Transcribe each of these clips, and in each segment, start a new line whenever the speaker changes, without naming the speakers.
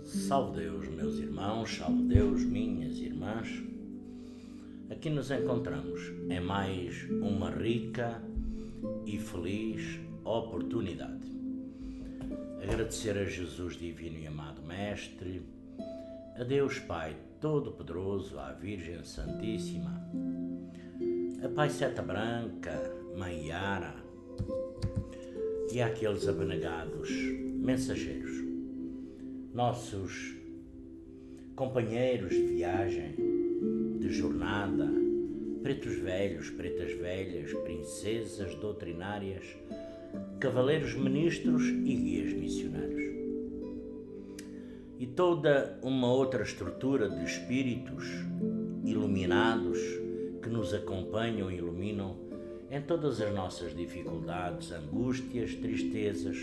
Salve Deus, meus irmãos, salve Deus, minhas irmãs. Aqui nos encontramos em mais uma rica e feliz oportunidade. Agradecer a Jesus divino e amado Mestre, a Deus Pai Todo-Poderoso, à Virgem Santíssima, a Pai Seta Branca, Mãe Yara e àqueles abnegados mensageiros, nossos companheiros de viagem, de jornada, pretos velhos, pretas velhas, princesas doutrinárias, cavaleiros ministros e guias missionários. E toda uma outra estrutura de espíritos iluminados que nos acompanham e iluminam em todas as nossas dificuldades, angústias, tristezas,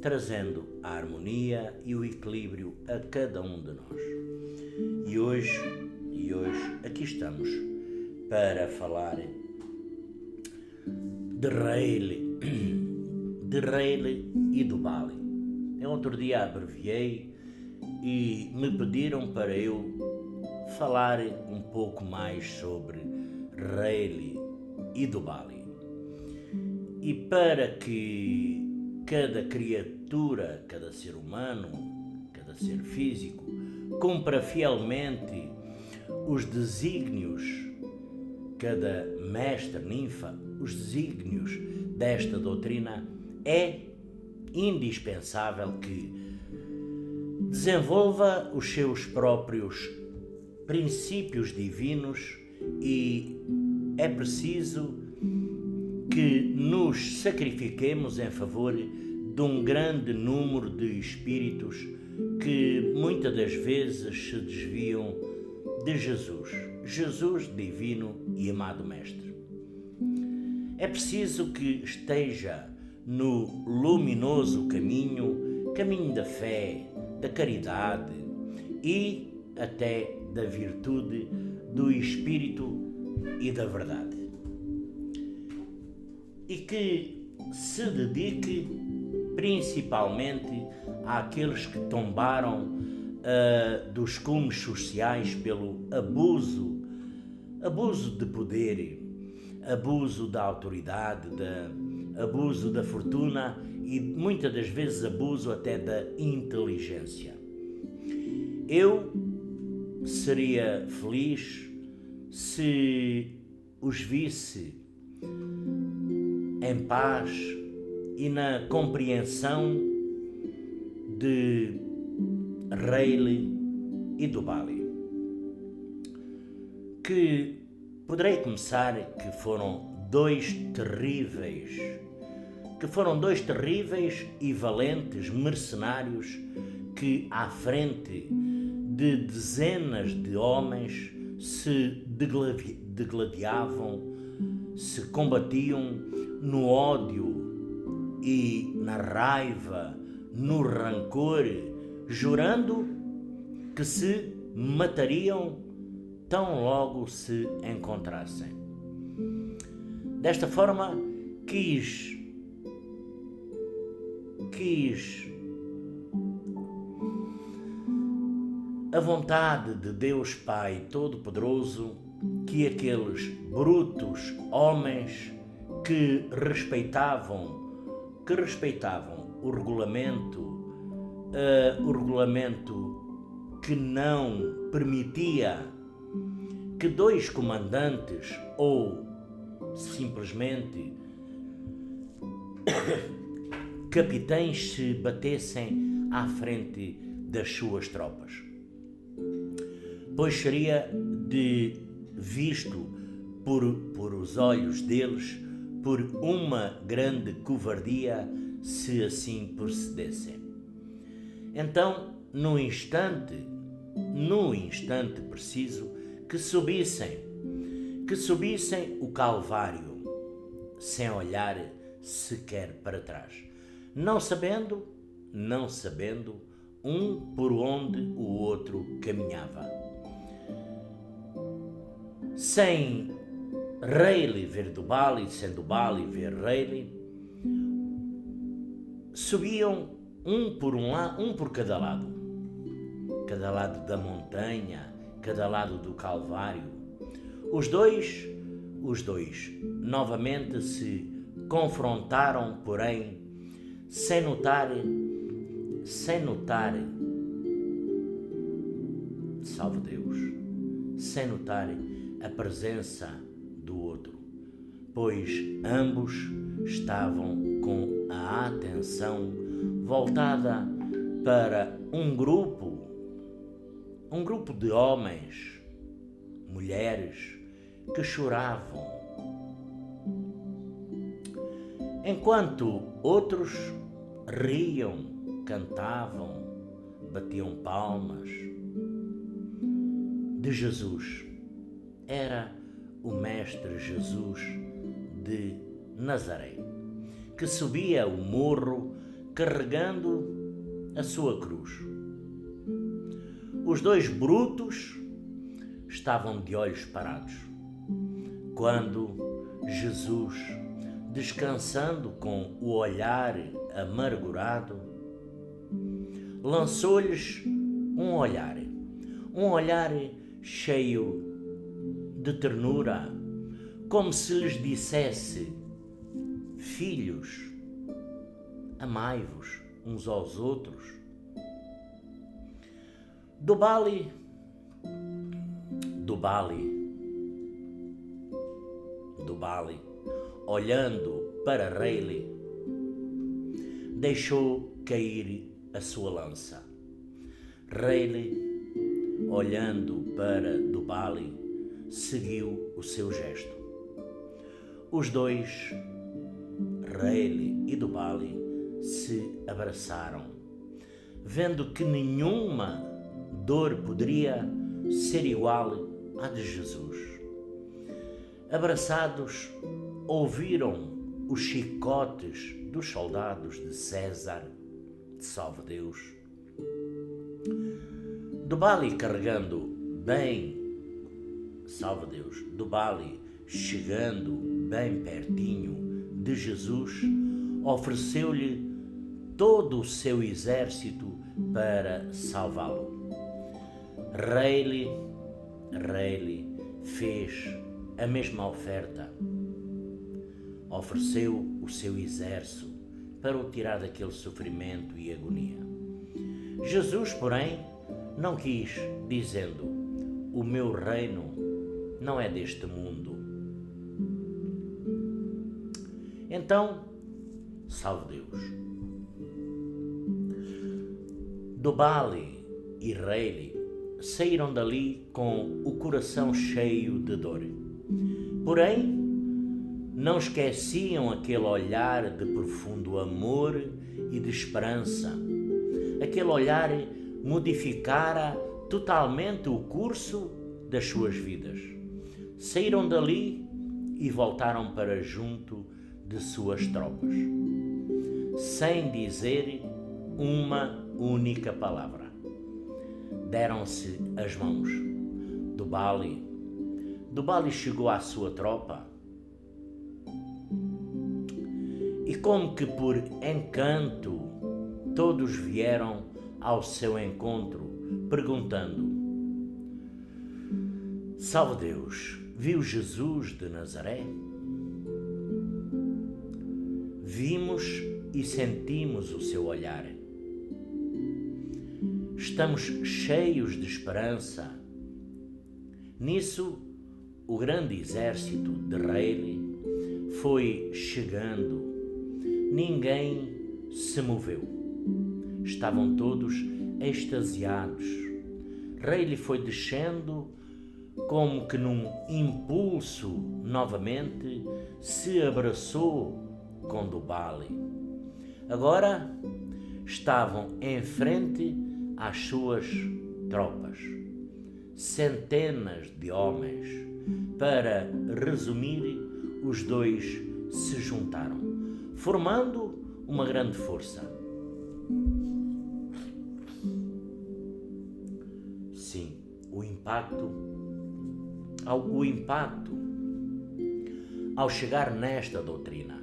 trazendo a harmonia e o equilíbrio a cada um de nós. E hoje aqui estamos para falar de Rayleigh e do Bali. Eu outro dia abreviei e me pediram para eu falar um pouco mais sobre Rayleigh e do Bali. E para que cada criatura, cada ser humano, cada ser físico, cumpra fielmente os desígnios, cada mestre, ninfa, os desígnios desta doutrina, é indispensável que desenvolva os seus próprios princípios divinos e é preciso que nos sacrifiquemos em favor de um grande número de espíritos que muitas das vezes se desviam de Jesus divino e amado Mestre. É preciso que esteja no luminoso caminho da fé, da caridade e até da virtude do Espírito e da verdade. E que se dedique principalmente àqueles que tombaram dos cumes sociais pelo abuso de poder, abuso da autoridade, abuso da fortuna e muitas das vezes abuso até da inteligência. Eu seria feliz se os visse em paz e na compreensão de Rayleigh e do Bali. Que poderei começar que foram dois terríveis e valentes mercenários que à frente de dezenas de homens se degladiavam, se combatiam no ódio e na raiva, no rancor, jurando que se matariam tão logo se encontrassem. Desta forma, quis a vontade de Deus Pai Todo-Poderoso que aqueles brutos homens que respeitavam o regulamento que não permitia que dois comandantes ou simplesmente capitães se batessem à frente das suas tropas, pois seria visto por os olhos deles por uma grande covardia se assim procedessem. Então, no instante preciso, que subissem o Calvário, sem olhar sequer para trás, não sabendo um por onde o outro caminhava. Sem Rayleigh ver do Bali, sendo Bali ver Rayleigh, subiam um por cada lado, cada lado da montanha, cada lado do Calvário. Os dois, novamente se confrontaram, porém, sem notar, salve Deus, sem notar a presença do outro, pois ambos estavam com a atenção voltada para um grupo de homens, mulheres que choravam, enquanto outros riam, cantavam, batiam palmas. De Jesus. Era o Mestre Jesus de Nazaré, que subia o morro carregando a sua cruz. Os dois brutos estavam de olhos parados, quando Jesus, descansando com o olhar amargurado, lançou-lhes um olhar cheio de ternura, como se lhes dissesse: filhos, amai-vos uns aos outros. Dubali, olhando para Rayleigh, deixou cair a sua lança. Rayleigh, olhando para Dubali, seguiu o seu gesto. Os dois, Rayleigh e Dubali, se abraçaram, vendo que nenhuma dor poderia ser igual à de Jesus. Abraçados, ouviram os chicotes dos soldados de César, salve Deus. Dubali carregando bem, salve Deus, Dubali chegando bem pertinho de Jesus, ofereceu-lhe todo o seu exército para salvá-lo. Rayleigh fez a mesma oferta. Ofereceu o seu exército para o tirar daquele sofrimento e agonia. Jesus, porém, não quis, dizendo: o meu reino não é deste mundo. Então, salve Deus, Dubali e Rayleigh saíram dali com o coração cheio de dor. Porém, não esqueciam aquele olhar de profundo amor e de esperança. Aquele olhar modificara totalmente o curso das suas vidas. Saíram dali e voltaram para junto de suas tropas, sem dizer uma única palavra. Deram-se as mãos. Dubali chegou à sua tropa e, como que por encanto, todos vieram ao seu encontro, perguntando: salve Deus, viu Jesus de Nazaré? Vimos e sentimos o seu olhar. Estamos cheios de esperança. Nisso, o grande exército de Rayleigh foi chegando. Ninguém se moveu. Estavam todos extasiados. Rayleigh foi descendo, como que num impulso, novamente se abraçou com Dubali. Agora estavam em frente às suas tropas, centenas de homens. Para resumir, os dois se juntaram, formando uma grande força. Sim, o impacto ao chegar nesta doutrina.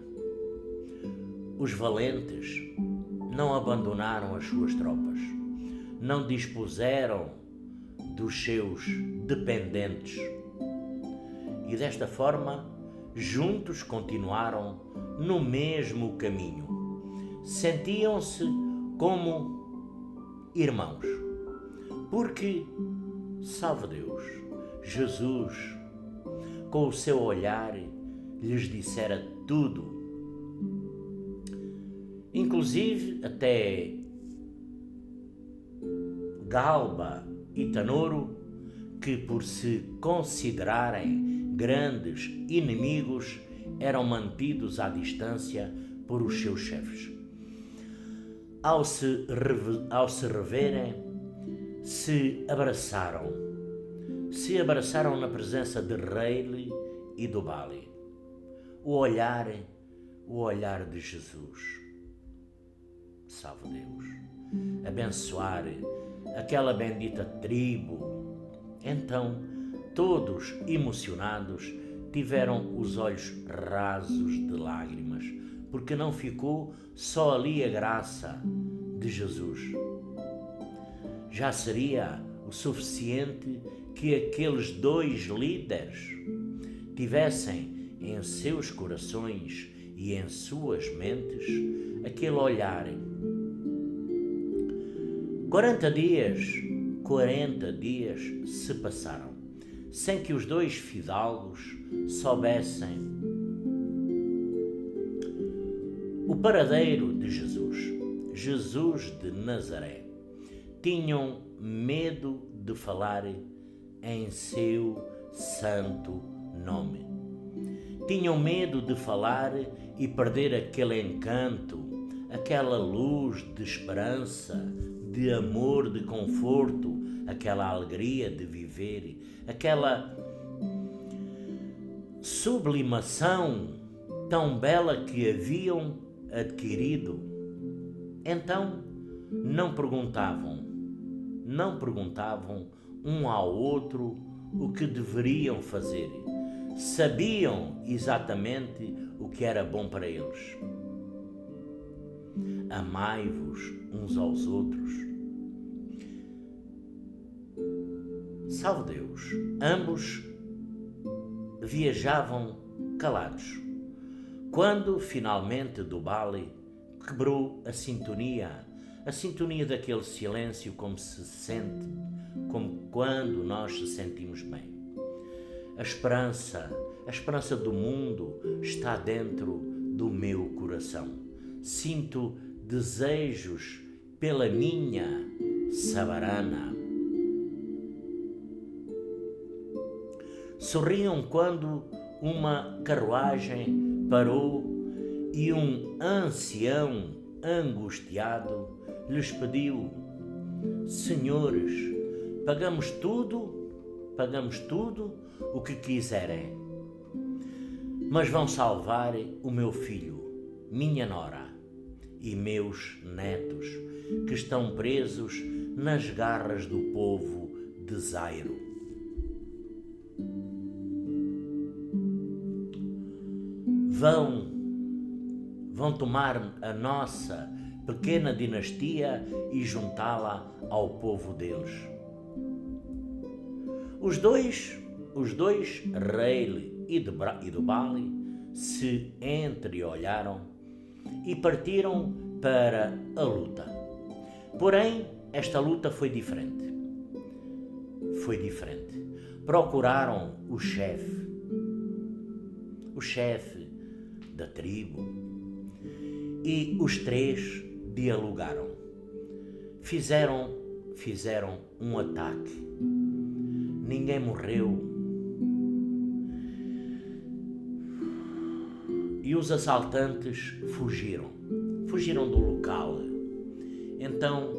Os valentes não abandonaram as suas tropas, não dispuseram dos seus dependentes. E desta forma, juntos continuaram no mesmo caminho. Sentiam-se como irmãos, porque, salve Deus, Jesus, com o seu olhar, lhes dissera tudo. Inclusive até Galba e Tanoro, que por se considerarem grandes inimigos, eram mantidos à distância por os seus chefes. Ao se reverem, se abraçaram na presença de Reile e do Bali. O olhar de Jesus. Salve Deus. Abençoar aquela bendita tribo. Então, todos emocionados, tiveram os olhos rasos de lágrimas, porque não ficou só ali a graça de Jesus. Já seria o suficiente que aqueles dois líderes tivessem em seus corações e em suas mentes aquele olhar. 40 dias se passaram, sem que os dois fidalgos soubessem o paradeiro de Jesus de Nazaré. Tinham medo de falar em seu santo nome. Tinham medo de falar e perder aquele encanto, aquela luz de esperança, de amor, de conforto, aquela alegria de viver, aquela sublimação tão bela que haviam adquirido. Então não perguntavam um ao outro o que deveriam fazer. Sabiam exatamente o que era bom para eles. Amai-vos uns aos outros. Salve Deus! Ambos viajavam calados, quando finalmente do Bali quebrou a sintonia daquele silêncio como se sente, como quando nós se sentimos bem. A esperança do mundo está dentro do meu coração. Sinto desejos pela minha Sabarana. Sorriam quando uma carruagem parou e um ancião angustiado lhes pediu: Senhores, pagamos tudo o que quiserem, mas vão salvar o meu filho, minha nora e meus netos, que estão presos nas garras do povo de Zairo. Vão tomar a nossa pequena dinastia e juntá-la ao povo deles. Os dois, Reile e do Bali, se entreolharam e partiram para a luta. Porém, esta luta foi diferente. Procuraram o chefe da tribo, e os três dialogaram. Fizeram um ataque. Ninguém morreu. E os assaltantes fugiram do local. Então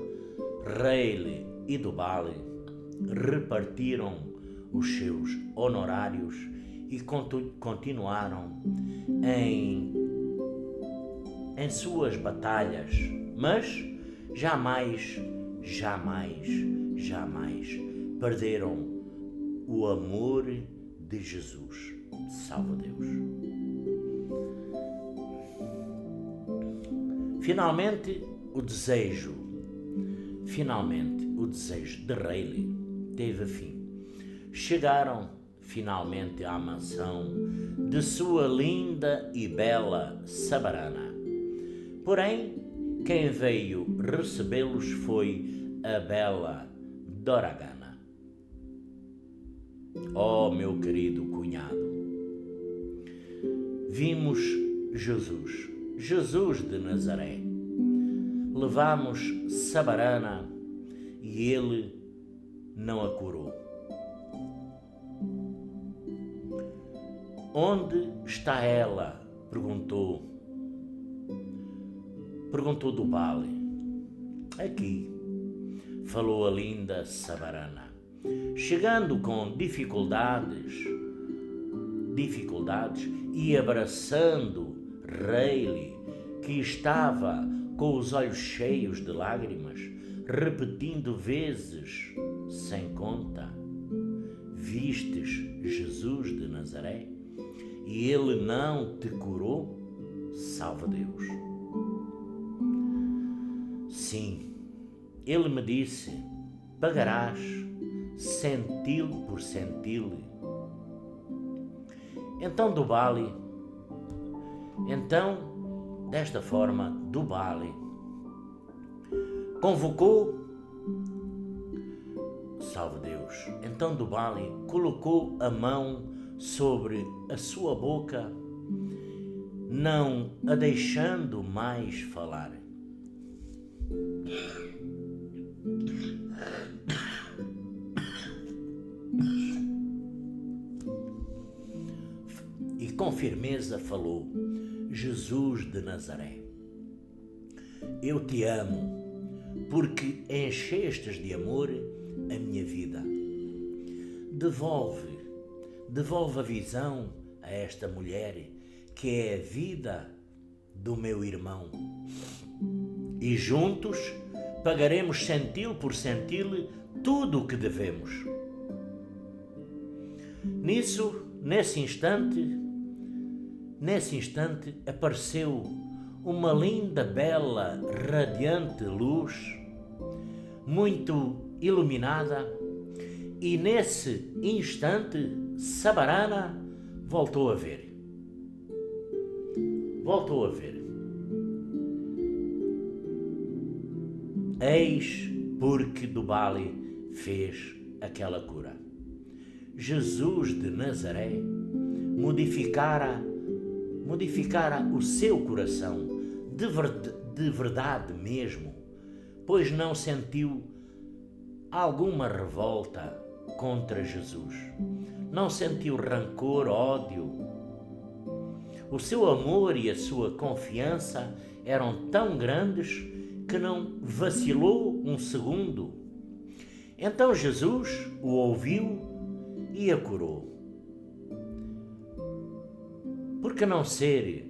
Reile e do Bali repartiram os seus honorários e continuaram em suas batalhas, mas jamais perderam o amor de Jesus. Salve Deus! Finalmente, o desejo finalmente o desejo de Rayleigh teve fim. Chegaram finalmente à mansão de sua linda e bela Sabarana. Porém, quem veio recebê-los foi a bela Doragana. Oh, meu querido cunhado, vimos Jesus de Nazaré. Levamos Sabarana e ele não a curou. Onde está ela? Perguntou Dubali. Aqui, falou a linda Sabarana, chegando com dificuldades e abraçando Rayleigh, que estava com os olhos cheios de lágrimas, repetindo vezes sem conta: vistes Jesus de Nazaré e ele não te curou? Salve Deus! Sim, ele me disse: pagarás centil por centil. Desta forma, Dubali convocou, salve Deus, então Dubali colocou a mão sobre a sua boca, não a deixando mais falar. E com firmeza falou: Jesus de Nazaré, eu te amo, porque enchestes de amor a minha vida. Devolve a visão a esta mulher, que é a vida do meu irmão. E juntos pagaremos centil por centil tudo o que devemos. Nesse instante apareceu uma linda, bela, radiante luz, muito iluminada, e nesse instante Sabarana voltou a ver. Eis porque Dubali fez aquela cura. Jesus de Nazaré modificara o seu coração de verdade mesmo, pois não sentiu alguma revolta contra Jesus, não sentiu rancor, ódio. O seu amor e a sua confiança eram tão grandes que não vacilou um segundo. Então Jesus o ouviu e a curou. Por que não ser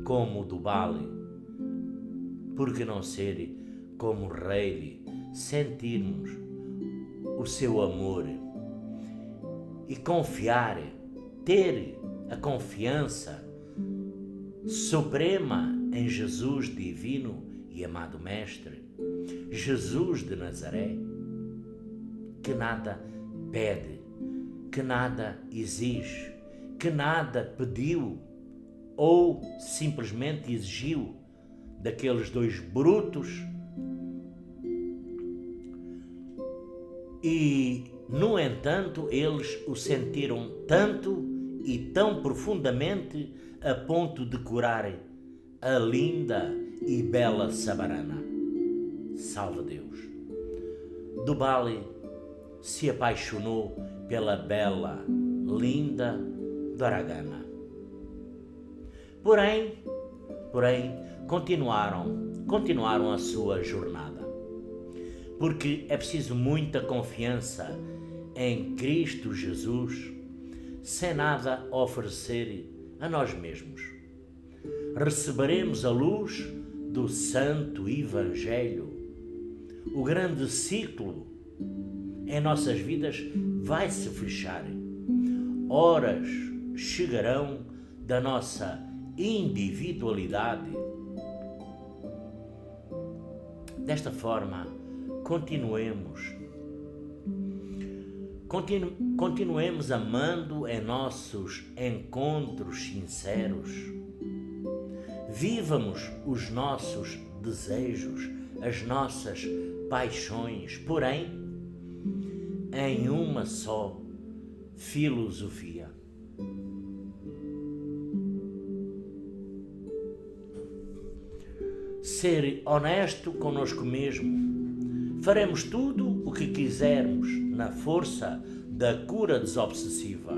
como Dubali? Por que não ser como Rayleigh? Sentirmos o seu amor e confiar, ter a confiança suprema em Jesus divino e amado Mestre, Jesus de Nazaré, que nada pede, que nada exige, que nada pediu ou simplesmente exigiu daqueles dois brutos. E, no entanto, eles o sentiram tanto e tão profundamente a ponto de curar a linda e bela Sabarana. Salve Deus! Dubali se apaixonou pela bela, linda Doragana. Porém, continuaram a sua jornada, porque é preciso muita confiança em Cristo Jesus, sem nada oferecer a nós mesmos. Receberemos a luz do Santo Evangelho. O grande ciclo em nossas vidas vai se fechar. Horas chegarão da nossa individualidade Desta forma, continuemos amando em nossos encontros sinceros. Vivamos os nossos desejos, as nossas paixões, porém, em uma só filosofia. Ser honesto conosco mesmo. Faremos tudo o que quisermos na força da cura desobsessiva.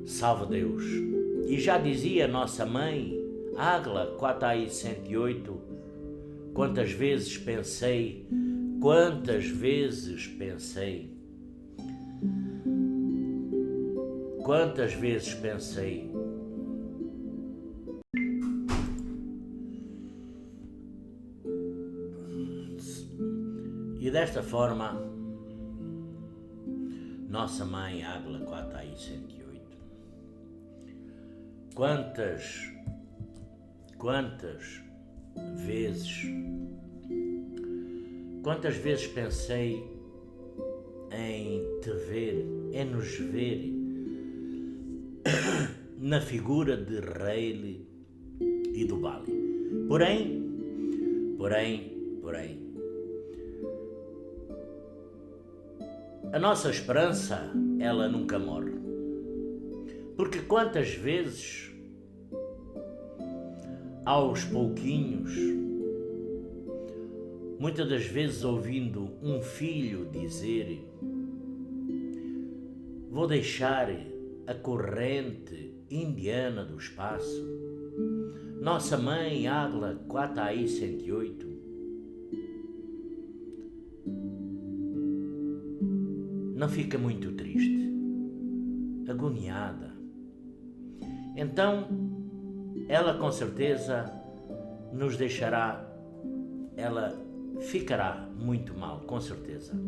Salve Deus! E já dizia nossa mãe, Ágla 4:108, quantas vezes pensei, E desta forma, nossa mãe Ágla 4:108, quantas vezes pensei em te ver, em nos ver na figura de Rayleigh e do Bali. Porém, a nossa esperança, ela nunca morre. Porque quantas vezes, aos pouquinhos, muitas das vezes ouvindo um filho dizer: vou deixar a corrente indiana do espaço, nossa mãe Ágla 4:108, não fica muito triste, agoniada. Então, ela com certeza nos deixará, ela ficará muito mal, com certeza,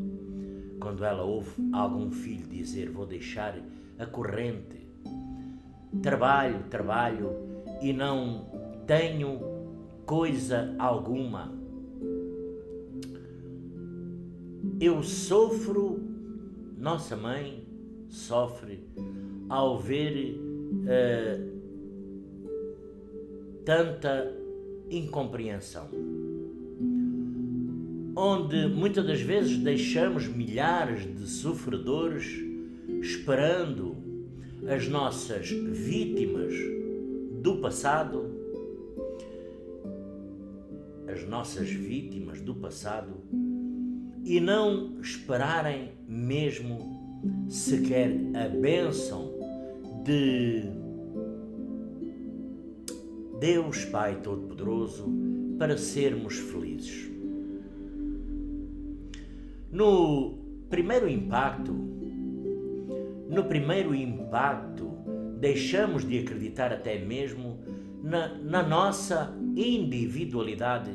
quando ela ouve algum filho dizer: vou deixar a corrente, trabalho e não tenho coisa alguma. Eu sofro, nossa mãe sofre ao ver tanta incompreensão, onde muitas das vezes deixamos milhares de sofredores esperando as nossas vítimas do passado, e não esperarem mesmo sequer a bênção de Deus Pai Todo-Poderoso para sermos felizes. No primeiro impacto, deixamos de acreditar até mesmo na nossa individualidade,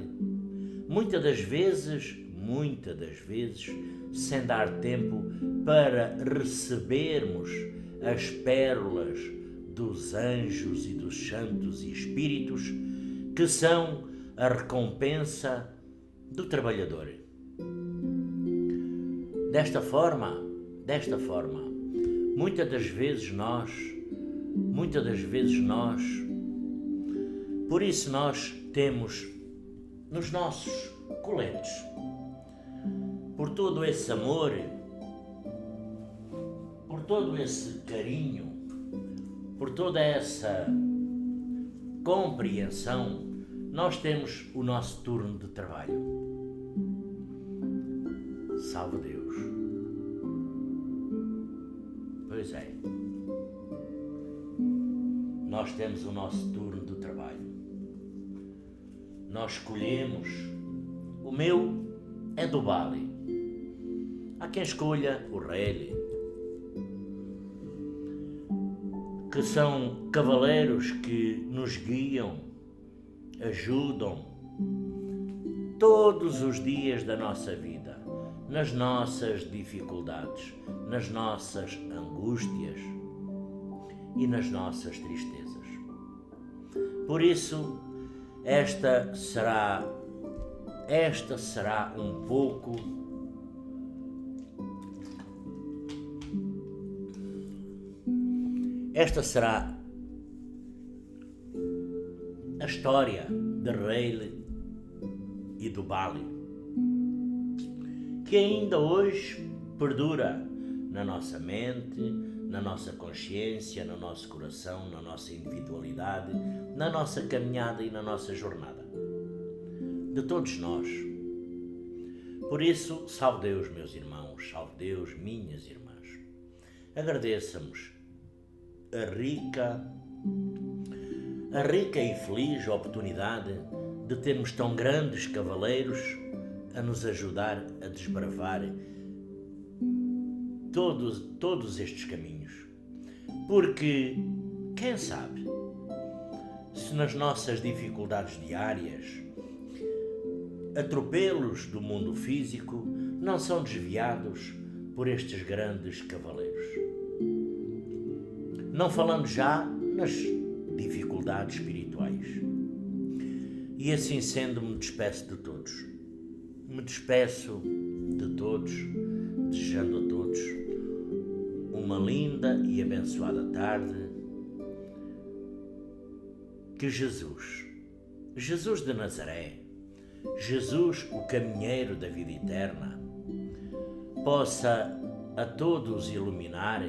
muitas das vezes, sem dar tempo para recebermos as pérolas dos anjos e dos santos e espíritos, que são a recompensa do trabalhador. Desta forma, muitas das vezes nós, por isso nós temos nos nossos coletes, por todo esse amor, por todo esse carinho, por toda essa compreensão, nós temos o nosso turno de trabalho. Salve Deus! Pois é, nós temos o nosso turno de trabalho. Nós escolhemos, o meu é do Bali. Há quem escolha o Rayleigh, que são cavaleiros que nos guiam, ajudam todos os dias da nossa vida, nas nossas dificuldades, nas nossas angústias e nas nossas tristezas. Por isso, esta será esta será um pouco esta será a história de Rayleigh e do Bali, que ainda hoje perdura na nossa mente, na nossa consciência, no nosso coração, na nossa individualidade, na nossa caminhada e na nossa jornada. De todos nós. Por isso, salve Deus, meus irmãos, salve Deus, minhas irmãs. Agradeçamos a rica e feliz oportunidade de termos tão grandes cavaleiros a nos ajudar a desbravar todos estes caminhos. Porque, quem sabe, se nas nossas dificuldades diárias, atropelos do mundo físico não são desviados por estes grandes cavaleiros. Não falando já nas dificuldades espirituais. E assim sendo, me despeço de todos. Me despeço de todos, desejando a todos uma linda e abençoada tarde. Que Jesus de Nazaré, Jesus, o caminheiro da vida eterna, possa a todos iluminar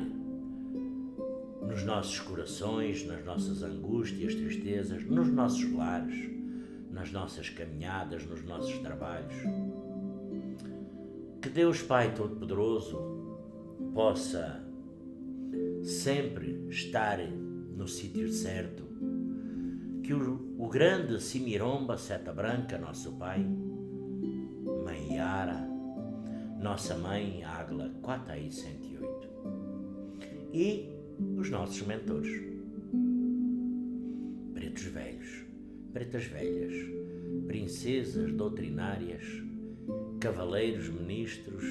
nos nossos corações, nas nossas angústias, tristezas, nos nossos lares, nas nossas caminhadas, nos nossos trabalhos. Que Deus Pai Todo-Poderoso possa sempre estar no sítio certo, que o grande Simiromba Seta Branca, nosso Pai, Mãe Yara, nossa Mãe Águila Quatai 108 e os nossos mentores, pretos velhos, pretas velhas, princesas doutrinárias, cavaleiros ministros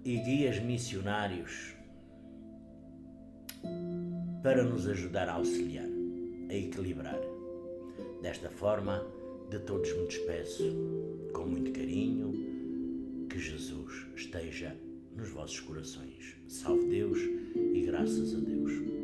e guias missionários para nos ajudar a auxiliar, a equilibrar. Desta forma, de todos me despeço com muito carinho. Que Jesus esteja nos vossos corações. Salve Deus e graças a Deus.